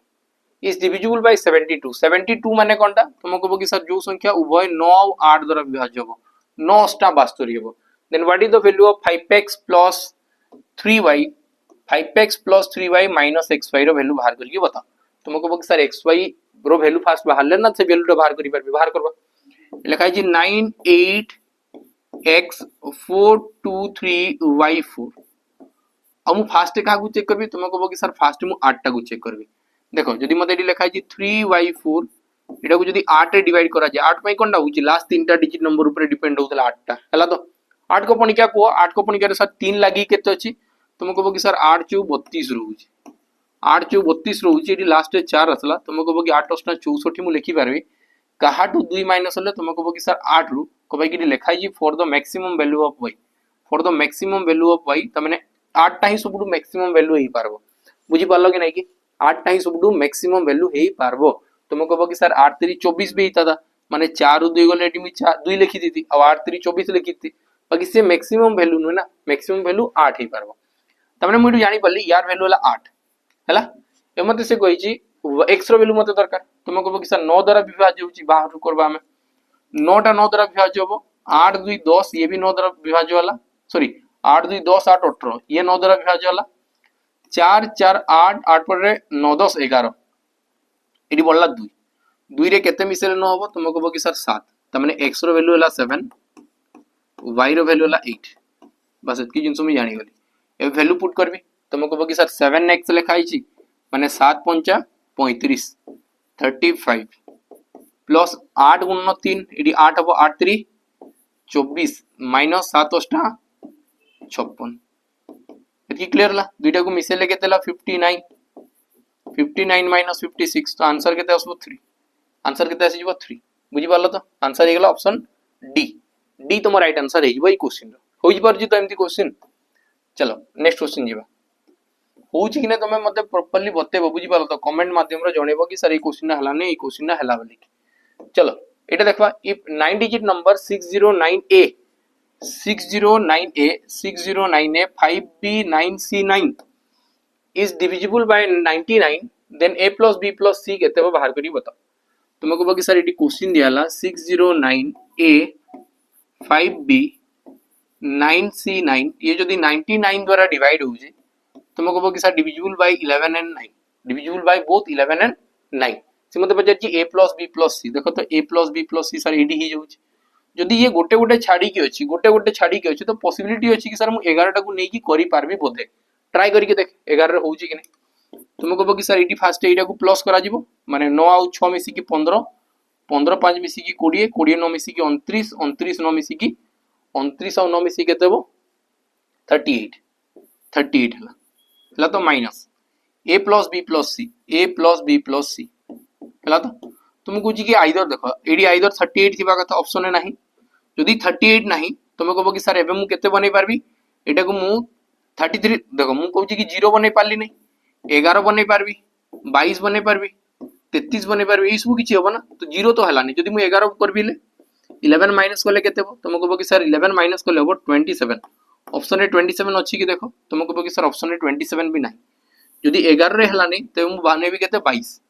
is divisible bye 72 72 माने कोनटा तुमको कहबो कि सर जो संख्या उभय 9 और 8 द्वारा विभाज्य हो 9 टा वास्तविक हो then what is the value of 5x plus 3y 5x plus 3y minus xy रो वैल्यू बाहर करके बता तुमको कहबो कि सर xy रो वैल्यू फास्ट बाहर लेना से वैल्यू रो बाहर करी पर बाहर करबा लिखा है जी 98x 423y4 अब मु फास्ट का को चेक करबी तुमको कहबो कि सर फास्ट मु 8 टा को चेक करबी देखो जदी मते एडी लिखा है जी 3y4 एटा को जदी 8 रे डिवाइड करा जाय 8 पई कोनडा होची लास्ट तीनटा डिजिट नंबर ऊपर डिपेंड होतला 8 टा हला तो 8 को पणिका को 8 को पणिका रे सर 3 लागी केते अछि तुमको कहबो कि सर 8 * 32 रहउची 8 * 32 रहउची एडी लास्ट रे 4 असला तुमको कहबो कि 8 * 64 मु लिखि पारबी काहाटू 2 माइनस हले तुमको कहबो कि सर 8 रु कहबो कि लिखा जी for the maximum value of y for the maximum value of y त माने 8 टा ही सबडू मैक्सिमम वैल्यू हेई पारबो बुझी पारलो कि नै कि 8 टा ही सबडू मैक्सिमम वैल्यू हेई पारबो तुमको कहबो कि सर 8 3 24 भी हिता था माने 4 उ 2 गले एडी मी 2 लिखि दीती अब 8 3 24 लिखि दी बाकी से मैक्सिमम वैल्यू नु ना मैक्सिमम वैल्यू 8 हेई पारबो त माने मुइडू जानि पल्ली यार वैल्यू होला 8 हैला ए मते से कहि छी x रो वैल्यू मते दरकार तुमको कहबो कि सर 9 द्वारा विभाज्य होची बाहर करबा हमें 9 टा 9 द्वारा विभाज्य होबो 8 2 10 ये भी 9 द्वारा विभाज्य वाला सॉरी 8 2 10 8 18 ये 9 द्वारा विभाज्य वाला 4 4 8 8 पर रे 9 10 11 एडी बोलला 2 2 रे केते मिसेले न होबो तुमको कहबो कि सर 7 त माने x रो वैल्यू होला 7 y रो वैल्यू होला 8 बस इतकी जिंस में जानी गली ए वैल्यू पुट करबी तुमको कहबो कि सर 7x लिखाई छी माने 7 5 35 35 प्लस 8 गुणन 3 एडी 8 हबो 8 3 24 माइनस 7 8 56 इतकी क्लियर ला दुईटा को मिसेले केतेला 59 59 माइनस 56 तो आंसर केते आसबो 3 आंसर केते आसी जबो 3 बुझी पारलो तो आंसर हे गेला ऑप्शन डी डी तुम राइट आंसर हे जबो ई क्वेश्चन रो होई परजी तो एमती क्वेश्चन चलो नेक्स्ट क्वेश्चन जीवा होउची कि ने तमे मते प्रॉपर्ली बतेबो बुझी पारलो तो कमेंट माध्यम रे जणेबो कि सर ई क्वेश्चन हला नै ई क्वेश्चन हला बोली चलो एटा देखबा if 9 digit number 609a 609a 609a 5b9c9 is divisible by 99 then a plus b plus c केते बाहर करी बताओ तुमको बाकी सर एटी क्वेश्चन दियाला 609a 5b 9c9 ये जदी 99 द्वारा डिवाइड हो जे तुमको बाकी sir divisible by 11 and 9 divisible by both 11 and 9 से मते पचार छी a plus b plus c देखो तो a plus b plus c सर एडी ही जाउछ जदी ये गोटे गोटे छाडी के अछि गोटे गोटे छाडी के अछि तो पॉसिबिलिटी अछि कि सर मु 11 टा को नै कि करि पारबी बोधे ट्राई करके देख 11 रे होउची कि नै तुमको कहबो कि सर एटी फास्ट एटा को प्लस करा जिवो माने 9 आउ 6 मिसी की 15 15 5 मिसी की 20 20 9 मिसी की 29 29 9 मिसी की 29 आउ 9 मिसी केते हो 38 38 हला तो minus a plus b plus c a plus b plus c हला तो तुमको जी कि आइदर देखो एडी आइदर 38 थिबा कथा ऑप्शन नाही जदी 38 नाही तुमको कहबो कि सर एबे मु केते बनै पारबी एटा को मु 33 देखो मु कहू कि 0 बनै पारली नै 11 बनै पारबी 22 बनै पारबी 33 बनै पारबी ई सब किछि होबो ना तो 0 तो हला नै जदी मु 11 करबी ले 11 माइनस करले केते हो तुमको कहबो कि सर 11 माइनस करले होबो 27 ऑप्शन रे 27 अछि कि देखो तुमको कहबो कि सर ऑप्शन रे 27 भी नाही जदी 11 रे हला नै तो मु बानेबी केते 22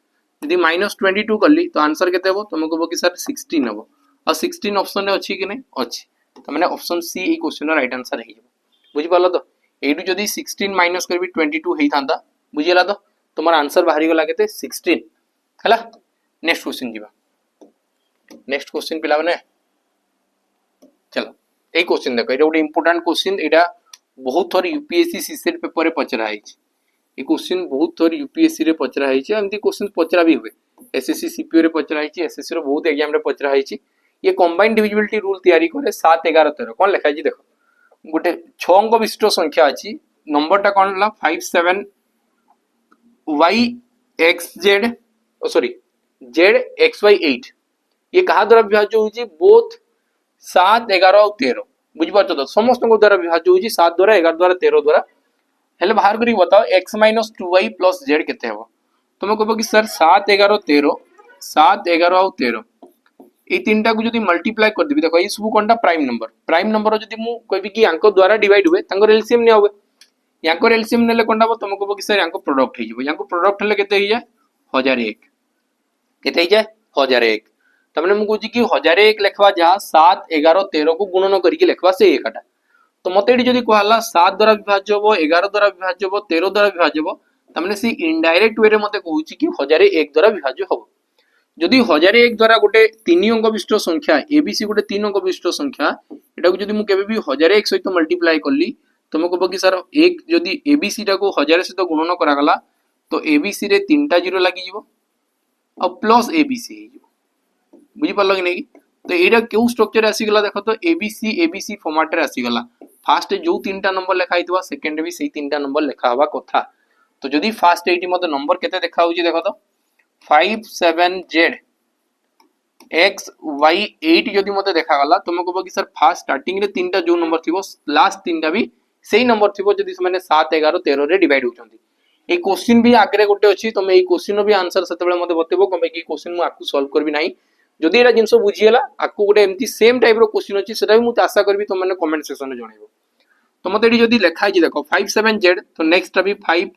यदि माइनस 22 करली तो आंसर केते हो तुमको कहबो कि सर 16 हबो और 16 ऑप्शन रे अछि कि नै अछि त माने ऑप्शन सी ई क्वेश्चन रो राइट आंसर हे जबो बुझि पालो तो एडू जदी 16 माइनस करबी 22 हेई थांदा बुझिला तो तुम्हारा आंसर बाहरी गला केते 16 हला नेक्स्ट क्वेश्चन जीवा नेक्स्ट क्वेश्चन पिला माने चलो ए क्वेश्चन देखो एटा गोटे इंपोर्टेंट क्वेश्चन एटा बहुत थोर यूपीएससी सीसेट पेपर रे पचरा आइछ ए क्वेश्चन बहुत थोर यूपीएससी रे पचरा आइछ एमती क्वेश्चन पचरा भी हुए एसएससी सीपीओ रे पचरा आइछ एसएससी रो बहुत एग्जाम रे पचरा आइछ ये कंबाइंड डिविजिबिलिटी रूल तयारी करे 7 11 13 कोन लिखा जी देखो गोटे 6 अंक विशिष्ट संख्या अछि नंबरटा कौन है 57 y x z sorry z x y 8 ये कहा द्वारा विभाज्य होची बोथ 7 11 और 13 बुझी पाछो तो समस्त को द्वारा विभाज्य होची 7 द्वारा 11 द्वारा 13 द्वारा हेले बाहर करी बताओ x - 2y + z केते हेबो तुम कहबो कि सर 7 11 13 7 11 और 13 ये तीनटा को जदी मल्टीप्लाई कर देबी देखो ई सब कोनटा प्राइम नंबर जदी मु कहबी कि यांको द्वारा डिवाइड हुए तांको एलसीएम ने होबे यांको एलसीएम नेले कोनटा हो तुम कहबो कि सर यांको प्रोडक्ट हे जबो यांको प्रोडक्ट हेले केते हे जाय 1001 केते हे जाय 1001 तमने मु कहूची कि 1001 लिखवा जा 7 11 13 को गुणन करके लिखवा से एकटा तो मते एडी जदी कहला 7 द्वारा विभाज्य हो 11 द्वारा विभाज्य हो 13 द्वारा विभाज्य हो तमने से इनडायरेक्ट वे रे मते कहूची कि 1001 द्वारा विभाज्य हो जदि 1001 द्वारा गोटे 3 अंक विशिष्ट संख्या एबीसी गोटे 3 अंक विशिष्ट संख्या एटा को जदि मु केबे भी 1001 सहित मल्टीप्लाई करली तुम कहबो कि सर एक जदि एबीसी टा को 1000 सहित गुणन करा गला तो एबीसी रे 3टा जीरो लागि जिवो और प्लस एबीसी हे जिवो बुझी पारलो कि नै तो एटा केउ स्ट्रक्चर आसी गला देखो तो एबीसी फॉर्मेट रे आसी गला फर्स्ट जो 3टा नंबर लिखा हितवा सेकंड भी सही 3टा नंबर लिखा हवा कथा तो जदि फर्स्ट एटी मते नंबर केते देखा होची देखो तो 57z x y 8 जदि मते देखा गला तुम कहबो कि सर फर्स्ट स्टार्टिंग रे 3टा जो नंबर थिबो लास्ट 3टा भी सही नंबर थिबो जदि माने 7 11 13 रे डिवाइड होचंती ए क्वेश्चन भी आगरे गोटे अछि तमे ए क्वेश्चन भी आंसर सेते बेले मते बतेबो कमे कि क्वेश्चन मु आकु सॉल्व करबी नाही जदि एरा जिंसो बुझियला आकु गोटे एम्ति सेम टाइप रो क्वेश्चन अछि सेटा भी मु आशा करबी तुम माने कमेंट सेक्शन रे जणाइबो तो मते एडी जदि लेखा छि देखो 57z तो नेक्स्ट भी 5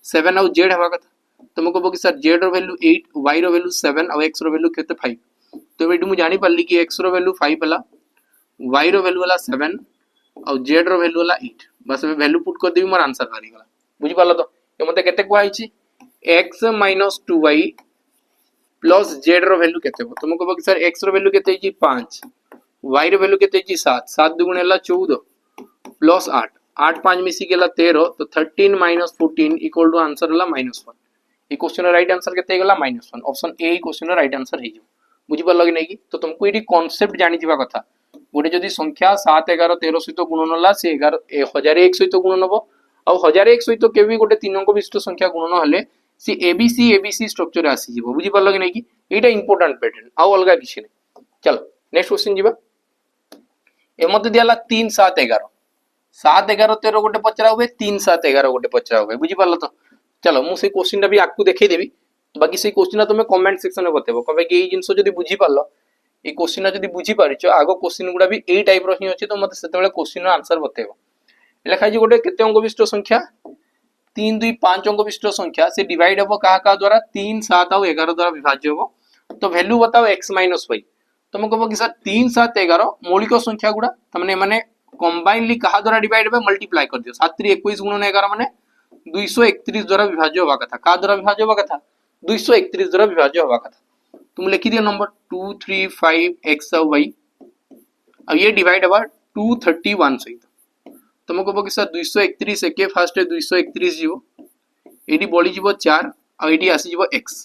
7 और z हवा कथा तुम कहबो कि सर z रो वैल्यू 8 y रो वैल्यू 7 और x रो वैल्यू केते 5 तो एडी मु जानि पारली कि x रो वैल्यू 5 हला y रो वैल्यू हला 7 और z रो वैल्यू हला 8 बस ए वैल्यू पुट कर देबी मोर आंसर बारी गला बुझि पालो तो ए मते केते कोइ छि x - 2y प्लस z रो वैल्यू केते हो तुम कहबो कि सर x रो वैल्यू केते छि 5 y रो वैल्यू केते छि 7 7 दुगुण हला 14 प्लस 8 8 5 मिसी गेला 13 तो 13 - 14 इक्वल टू आंसर हला -1 ए क्वेश्चन राइट आंसर केते गेला -1 option A question right answer हे जो बुझि पालो कि नै कि तो तुमको एडी कांसेप्ट जानि थिबा कथा गोटे जदि संख्या 7 11 13 सहित गुणन होला से 11 1001 सहित गुणन हबो और 1001 सहित केबी गोटे 3 अंक विशिष्ट संख्या गुणन हले से एबीसी स्ट्रक्चर आसी जिवो बुझि पालो कि नै कि एटा इंपोर्टेंट पैटर्न आ अलगा किछि नै चलो नेक्स्ट क्वेश्चन जिबा ए मते दियाला 3 7 11 7 11 13 गोटे पचरा हुए 3 7 11 गोटे पचरा हुए बुझि पालो तो चलो मु से क्वेश्चन टा भी आपको देखै देबी बाकी से क्वेश्चन तुम कमेंट सेक्शन में बतेबो कबे कि ए जिंसो जदी बुझी पारलो ए क्वेश्चन जदी बुझी पारिचो आगो क्वेश्चन गुडा भी ए टाइप रो ही अछि तो मते सेते बेले क्वेश्चन रो आंसर बतेबो लेखा जी गोटे केते अंक विशिष्ट संख्या 3 2 5 अंक विशिष्ट संख्या से डिवाइड हबो का द्वारा 3 7 और 11 द्वारा विभाज्य हबो तो वैल्यू बताओ x - y तुम कहबो कि सर 3 7 11 मौलिक संख्या गुडा तमने माने कंबाइनली कहा द्वारा डिवाइड हबे मल्टीप्लाई कर दियो 7 3 21 गुणन 11 माने 231 द्वारा विभाज्य होवा कथा का द्वारा विभाज्य होवा कथा 231 द्वारा विभाज्य होवा कथा तुम लिखि दियो नंबर 2 3 5 x और y अब ये डिवाइड हबा 231 सहित तुम कहबो कि सर 231 एके फास्ट 231 जीवो एडी बळी जीवो 4 और एडी आसी जीवो x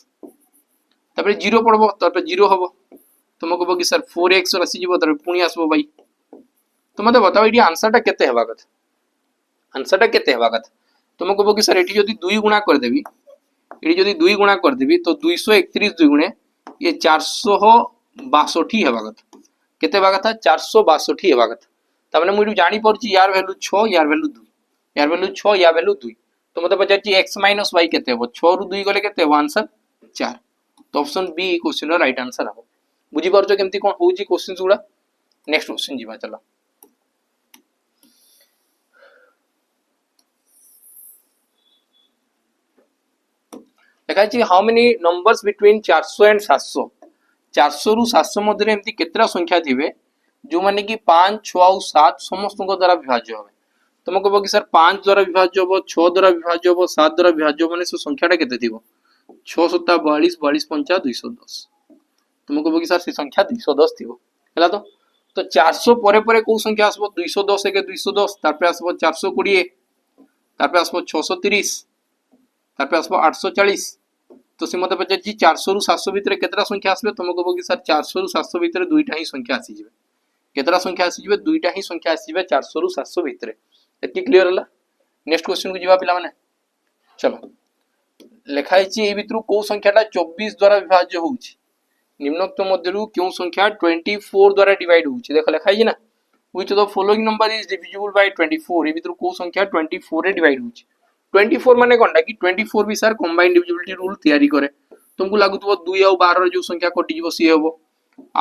तबरे 0 पड़बो तबरे 0 हबो तुम कहबो कि सर 4x और आसी जीवो तबरे पुनी आसबो y तो मते बताओ एडी आंसर टा केते हेबा कथा आंसर टा केते हेबा कथा तुम कहबो कि सर एटी जदी 2 गुणा कर देबी एटी जदी 2 गुणा कर देबी तो 231 2 गुणे ये 462 हेबा कथा केते हेबा कथा 462 हेबा कथा तमने मु जानि परची यार वैल्यू 6 यार वैल्यू 2 यार वैल्यू 6 या वैल्यू 2 तो मते पचाची x - y केते हो 6 रु 2 गले केते हो आंसर 4 तो option B question row right answer हो बुझी परचो केमती कोन होउची क्वेश्चंस गुडा नेक्स्ट क्वेश्चन जीवा चलो देखा छी how many numbers between 400 and 700 400 रु 700 मध्य एमती केतरा संख्या थिबे जो माने कि 5 6 और 7 समस्त को द्वारा विभाज्य होबे तुम कहबो कि सर 5 द्वारा विभाज्य होबो 6 द्वारा विभाज्य होबो 7 द्वारा विभाज्य होबो माने से संख्याटा केते थिबो 6 7 42 42 5 210 तुम कहबो कि सर से संख्या 210 थिबो हला तो 400 परे परे को संख्या आसबो 210 के 210 तार पे आसबो 420 तार पे आसबो 630 तार पे आसबो 840 तो से मते पचे 400 रु 700 भितरे केतरा संख्या आसबे तुम कहबो कि सर 400 रु 700 भितरे दुईटा ही संख्या आसी जिवे केतरा संख्या आसी जिवे दुईटा ही संख्या आसी जिवे 400 रु 700 भितरे एति क्लियर हला नेक्स्ट क्वेश्चन को जीवा पिला माने चलो लेखाई ए भितर कौ संख्याटा 24 द्वारा विभाज्य होउछि निम्नोक्त मध्यरु क्यों संख्या 24 द्वारा डिवाइड होउछि देख लेखाई ना which of the following number is divisible bye 24 ए भितर कौ संख्या 24 रे डिवाइड होउछि 24 माने कोनटा कि 24 भी सर कंबाइंड डिविजिबिलिटी रूल तैयारी करे तुमको लागुतबो 2 और 12 रे जो संख्या कटि जीवो सी हेबो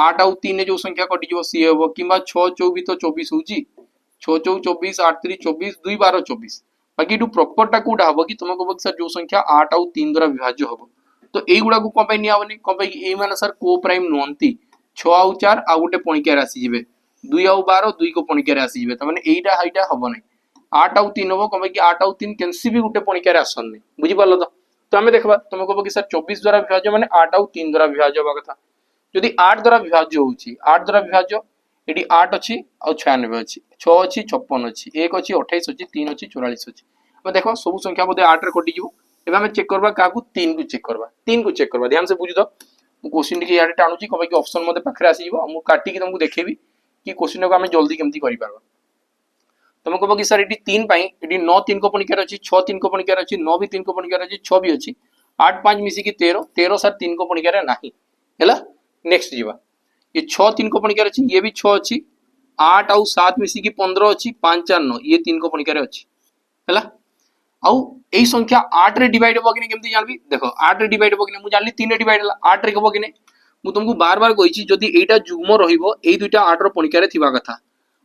8 और 3 रे जो संख्या कटि जीवो सी हेबो किबा 6 24 तो 24 होउछि 6 4 24 8 3 24 2 12 24 बाकी टू प्रॉपरटा कोडा हबो कि तुमको बक सर जो संख्या 8 और 3 द्वारा विभाज्य हबो तो एई गुडा को कोन निया हबनी कोन ए माने सर को प्राइम नोंती 6 और 4 आ गुटे पणिका राशि जिवे 2 और 12 2 को पणिका राशि जिवे त माने एईटा हाइटा हबो नै 8 और 3 हबो कोन कि 8 और 3 कैंसी भी गुटे पणिका रे आसन नै बुझि पालो तो हमें देखबा तुमको बक सर 24 द्वारा विभाज्य माने 8 और 3 द्वारा विभाज्य होबा कथा यदि 8 द्वारा विभाज्य होउची 8 द्वारा विभाज्य एडी 8 अछि और 96 अछि 6 अछि 56 अछि 1 अछि 28 अछि 3 अछि 44 अछि हम देखो सब संख्या बोधे 8 रे कटि जीवो एबे हम चेक करबा काकू 3 को चेक करबा ध्यान से बुझि दो क्वेश्चन के यारे टाणुची कबे कि ऑप्शन मते पाखरे आसी जीवो हम काटी के तुमको देखेबी कि क्वेश्चन को हम जल्दी केमती करि पारबा तुमको कहबो कि सर एडी 3 पई एडी 9 3 को पणिकार अछि 6 3 को पणिकार अछि 9 भी 3 को पणिकार अछि 6 भी अछि 8 5 मिसी की 13 13 सर 3 को पणिकार नाही हैला नेक्स्ट जीवा ये 6 3 को पणिकार अछि ये भी 6 अछि 8 और 7 मिसी की 15 अछि 5 4 9 ये 3 को पणिकार अछि हैला आउ एई संख्या 8 रे डिवाइड होबो कि केमती जानबी देखो 8 रे डिवाइड होबो कि मु जानली 3 रे डिवाइड हला 8 रे होबो कि मु तुमको बार बार कहिछि जदि एटा जुग्म रहिबो एई दुइटा 8 रो पणिकार थिबा कथा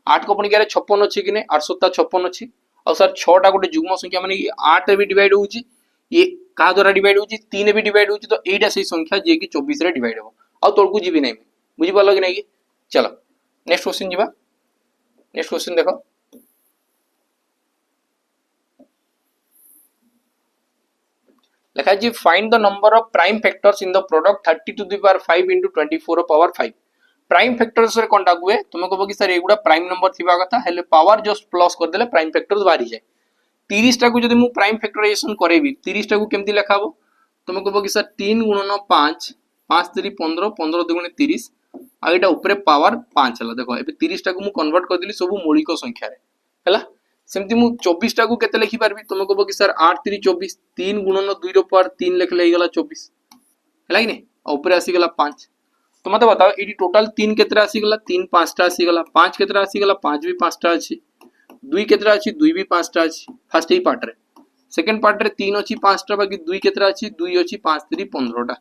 8 को पणिकार 56 अछि कि नै 8 7 56 अछि और सर 6 टा गोटे जुग्म संख्या माने 8 रे भी डिवाइड होउछि ये का द्वारा डिवाइड होउछि 3 रे भी डिवाइड होउछि तो एटा सही संख्या जे कि 24 रे डिवाइड हो आ तोलकू जीबी नै बुझि पालो कि नै चलो नेक्स्ट क्वेश्चन जीवा नेक्स्ट क्वेश्चन देखो लिखा जी find the number of prime factors in the product 30 to the power 5 into 24 power 5 prime factors रे कोनटा हुए तुमको कहबो कि सर एगुडा प्राइम नंबर थिबा कथा हेले पावर जस्ट प्लस कर देले प्राइम फैक्टर्स बाहरी जाय 30 टा को जदि मु प्राइम फैक्टराइजेशन करेबी 30 टा को केमती लिखाबो तुमको कहबो कि सर 3 गुणन 5 5 3 15 15 दुगुणे 30 आ एटा ऊपर पावर 5 हला देखो एबे 30 टा को मु कन्वर्ट कर देली सब मौलिक संख्या रे हला सेमती मु 24 टा को केते लिखि पारबी तुमको कहबो कि सर 8 3 24 3 गुणन 2 रो पावर 3 लिखले गला 24 हला कि नै ऊपर आसी गला 5 तो मते बताओ एडी टोटल 3 केतरा आसी गला 3 5 टा आसी गला 5 केतरा आसी गला 5 भी 5 टा अछि 2 केतरा अछि 2 भी 5 टा अछि फर्स्ट ही पार्ट रे सेकंड पार्ट रे 3 अछि 5 टा बाकी 2 केतरा अछि 2 अछि 5 3 15 टा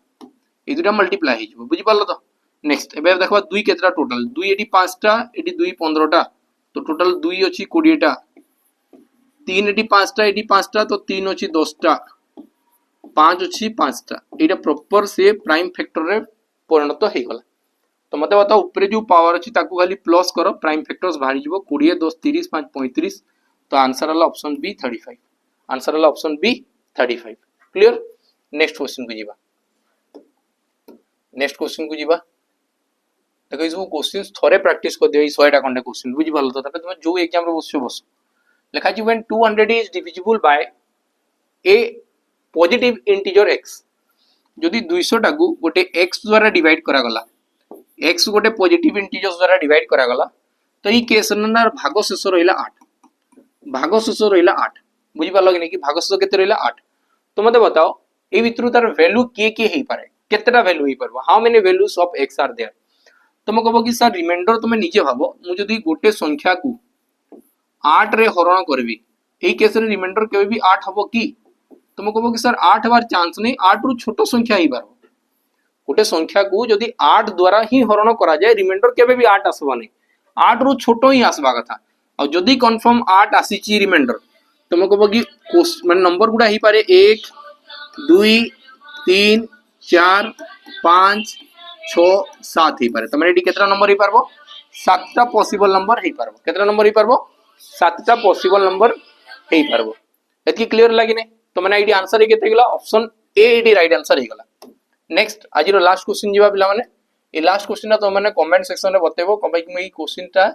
ए दुटा मल्टीप्लाई हे जबो बुझि पालो तो नेक्स्ट एबे देखबा 2 केतरा टोटल 2 एडी 5 टा एडी 2 15 टा तो टोटल 2 अछि 20 टा 3 एडी 5 टा एडी 5 टा तो 3 अछि 10 टा 5 अछि 5 टा एटा प्रॉपर से प्राइम फैक्टर रे परिणत हे गला तो मते बताओ ऊपर जो पावर अछि ताकू खाली प्लस करो प्राइम फैक्टर्स बाहरी जीवो 20 10 30 5 35 तो आंसर वाला ऑप्शन बी 35 आंसर वाला option B 35 clear next question को जीवा नेक्स्ट क्वेश्चन को जीवा देखो इस क्वेश्चंस थोड़े प्रैक्टिस कर दियो 100 टा कंडे क्वेश्चन बुझि पालो तो तबे तुम जो एग्जाम रे बसछो बस लिखा जी when 200 is divisible by a positive integer x जदि 200 टा को गोटे x द्वारा डिवाइड करा गला x गोटे पॉजिटिव इंटीजर्स द्वारा डिवाइड करा गला तो ई केस नंबर भाग शेष रहिला 8 भाग शेष रहिला 8 बुझि पालो कि नै कि भाग शेष केते रहिला 8 तो मते बताओ ए भितरु तार वैल्यू के हेई पारे केतेटा वैल्यू हेई परबो how many values of x are there तुम कहबो कि सर रिमाइंडर तुम निजे भाबो मु जदि गोटे संख्या को 8 रे हरण करबी एई केस रे रिमाइंडर केबे भी 8 हबो कि तुम कहबो कि सर 8 बार चांस नै 8 रु छोटो संख्या ही बार गोटे संख्या को जदि 8 द्वारा ही हरण करा जाय रिमाइंडर केबे भी 8 आसबा नै 8 रु छोटो ही आसबा कथा और जदि कंफर्म 8 आसीची रिमाइंडर तुम कहबो कि माने नंबर गुडा ही पारे 1 2 3 4 5 6 7 ही पारे तमरे एडी केतरा नंबर ही पारबो 7 टा पॉसिबल नंबर ही पारबो केतरा नंबर ही पारबो 7 टा पॉसिबल नंबर ही पारबो एतकी क्लियर लागी नै तो माने एडी आंसर ही केते गेला ऑप्शन ए एडी राइट आंसर ही गेला नेक्स्ट आज रो लास्ट क्वेश्चन जीवा पिला माने ए लास्ट क्वेश्चन तो माने कमेंट सेक्शन रे बतेबो कबे कि मैं ई क्वेश्चन टा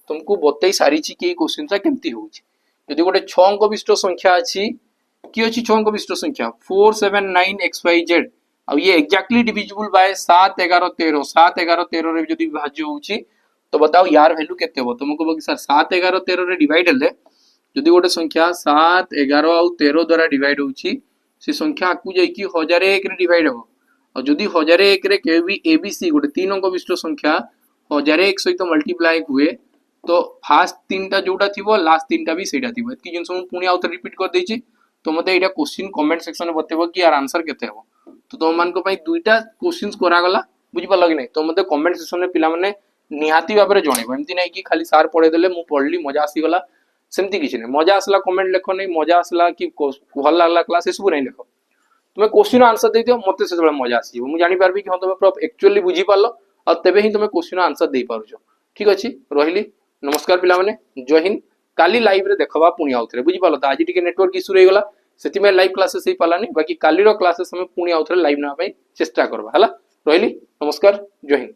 तुमको बतई सारी छी कि ई क्वेश्चन टा केमती होउची यदि गोटे 6 अंक विशिष्ट संख्या अछि कि अछि 6 अंक विशिष्ट संख्या 479xyz अब ये एग्जैक्टली डिविजिबल बाय 7 11 13 7 11 13 रे जदि विभाज्य होउची तो बताओ यार वैल्यू केते हो तुमको कि सर 7 11 13 रे डिवाइड हेले जदि गोटे संख्या 7 11 आउ 13 द्वारा डिवाइड होउची से संख्या आकु जाई कि 1001 रे डिवाइड हो और जदि 1001 रे के भी एबीसी गोटे 3 अंक विशिष्ट संख्या 1001 सहित मल्टीप्लाई हुए तो फास्ट तीनटा जोटा थिबो लास्ट तीनटा भी सेटा थिबो एतकी जिंस मु पुनी आउत रिपीट कर देछि तो मते एटा क्वेश्चन कमेंट सेक्शन में बतेबो कि यार आंसर केते हो तो तुम मान को पई दुईटा क्वेश्चंस करा गला बुझि पाल कि नै तो मते कमेंट सेक्शन में पिला माने निहाती भाबरे जणेबो एमति नै कि खाली सार पढे देले मु पढली मजा आसी गला सेमति किछि नै मजा आसला कमेंट लेखो नै मजा आसला कि भल लागला क्लास एसबु नै लेखो तुम क्वेश्चन आंसर दे दियो मते से बळे मजा आसी मु जानि पारबी कि हां तुम प्रॉप एक्चुअली बुझि पालो और तबे ही तुम क्वेश्चन आंसर दे पारुछो ठीक अछि रहिली नमस्कार पिला माने जय हिंद काली लाइव रे देखबा पुनी आउथरे बुझि पालो त आज टिके नेटवर्क इशू रही गला सेति में लाइव क्लासेस ही पालानी बाकी काली रो क्लासेस हम पुनी आउथरे लाइव ना पई चेष्टा करबा हला रहिली नमस्कार जय हिंद।